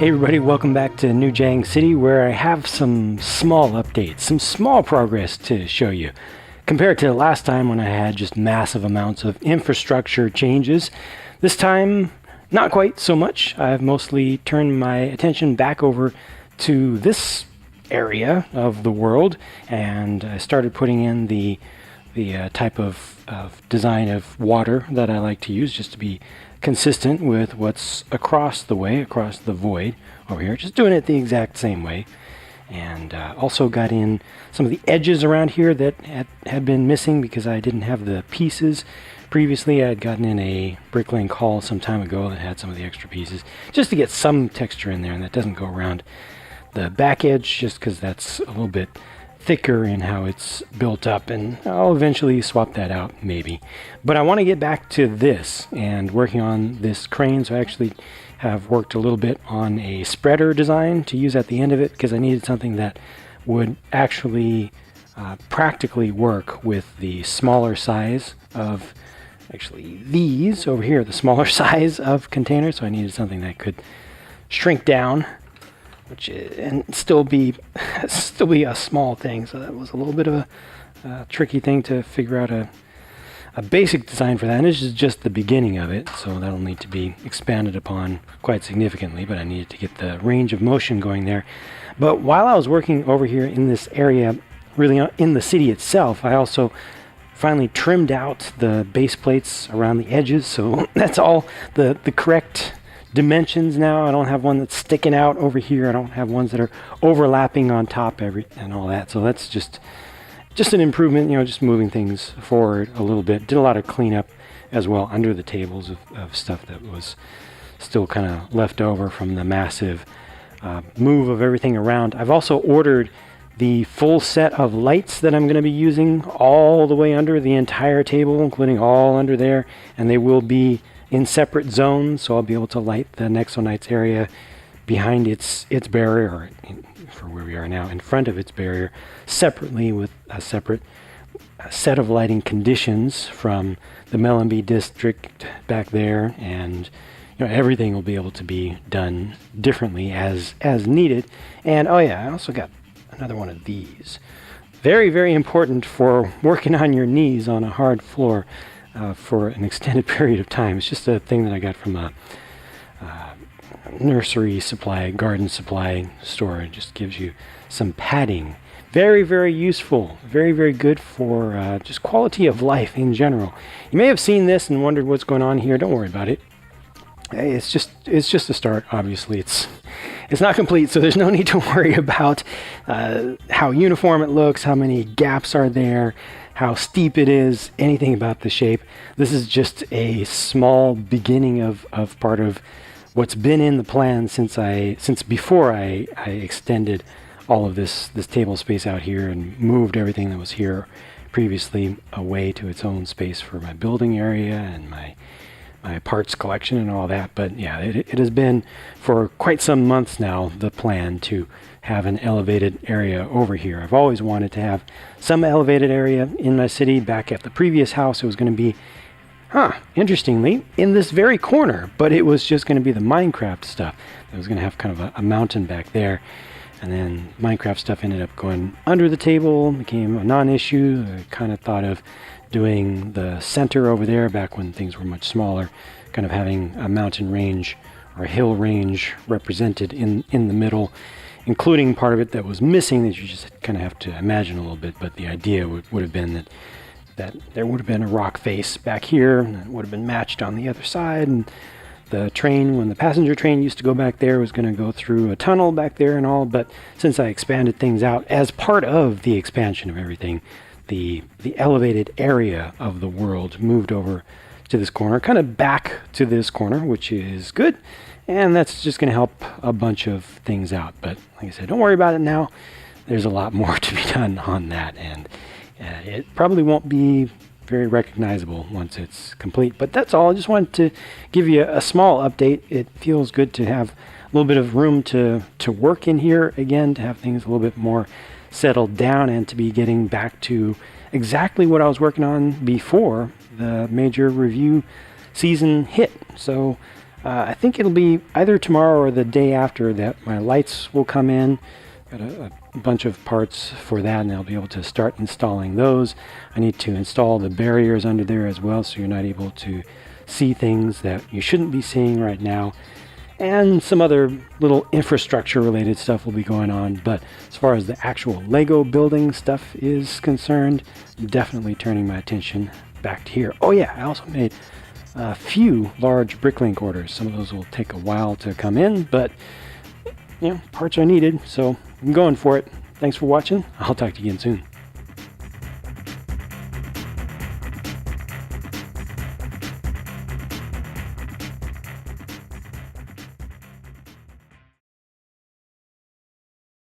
Hey everybody, welcome back to New Jang City, where I have some small updates, some small progress to show you. Compared to last time when I had just massive amounts of infrastructure changes, this time not quite so much. I've mostly turned my attention back over to this area of the world, and I started putting in the type of design of water that I like to use, just to be consistent with what's across the void over here, just doing it the exact same way. And also got in some of the edges around here that had been missing because I didn't have the pieces. Previously I had gotten in a bricklink haul some time ago that had some of the extra pieces, just to get some texture in there, and that doesn't go around the back edge just because that's a little bit thicker in how it's built up, and I'll eventually swap that out maybe. But I want to get back to this and working on this crane, so I actually have worked a little bit on a spreader design to use at the end of it, because I needed something that would actually practically work with the smaller size of these over here, the smaller size of containers. So I needed something that could shrink down and still be a small thing. So that was a little bit of a tricky thing to figure out a basic design for that. And this is just the beginning of it, so that'll need to be expanded upon quite significantly, but I needed to get the range of motion going there. But while I was working over here in this area, really in the city itself, I also finally trimmed out the base plates around the edges, so that's all the correct dimensions now. I don't have one that's sticking out over here. I don't have ones that are overlapping on top and all that. So that's just an improvement, just moving things forward a little bit. Did a lot of cleanup as well under the tables of stuff that was still kind of left over from the massive move of everything around. I've also ordered the full set of lights that I'm going to be using all the way under the entire table, including all under there, and they will be in separate zones, so I'll be able to light the Nexonites area behind its barrier, or for where we are now, in front of its barrier, separately with a separate set of lighting conditions from the Melonby district back there, and everything will be able to be done differently as needed. And oh yeah, I also got another one of these. Very, very important for working on your knees on a hard floor for an extended period of time. It's just a thing that I got from a nursery supply, garden supply store. It just gives you some padding. Very, very useful. Very, very good for just quality of life in general. You may have seen this and wondered what's going on here. Don't worry about it. Hey, it's just a start. Obviously, it's not complete, so there's no need to worry about how uniform it looks, how many gaps are there, how steep it is, anything about the shape. This is just a small beginning of part of what's been in the plan since before I extended all of this table space out here and moved everything that was here previously away to its own space for my building area and my parts collection and all that. But yeah, it has been for quite some months now the plan to have an elevated area over here. I've always wanted to have some elevated area in my city. Back at the previous house, it was going to be, interestingly, in this very corner, but it was just going to be the Minecraft stuff. It was going to have kind of a mountain back there, and then Minecraft stuff ended up going under the table, became a non-issue. I kind of thought of doing the center over there back when things were much smaller, kind of having a mountain range or a hill range represented in the middle, including part of it that was missing that you just kind of have to imagine a little bit. But the idea would have been that there would have been a rock face back here, and it would have been matched on the other side, and the train, when the passenger train used to go back there, was going to go through a tunnel back there and all. But since I expanded things out as part of the expansion of everything, the elevated area of the world moved over to this corner, kind of back to this corner, which is good. And that's just going to help a bunch of things out. But like I said, don't worry about it now. There's a lot more to be done on that, and it probably won't be very recognizable once it's complete. But that's all. I just wanted to give you a small update. It feels good to have a little bit of room to work in here again, to have things a little bit more settled down, and to be getting back to exactly what I was working on before the major review season hit. So I think it'll be either tomorrow or the day after that my lights will come in. Got a bunch of parts for that, and I'll be able to start installing those. I need to install the barriers under there as well, so you're not able to see things that you shouldn't be seeing right now. And some other little infrastructure related stuff will be going on. But as far as the actual Lego building stuff is concerned, I'm definitely turning my attention back to here. Oh yeah, I also made a few large Bricklink orders. Some of those will take a while to come in, but parts are needed, so I'm going for it. Thanks for watching. I'll talk to you again soon.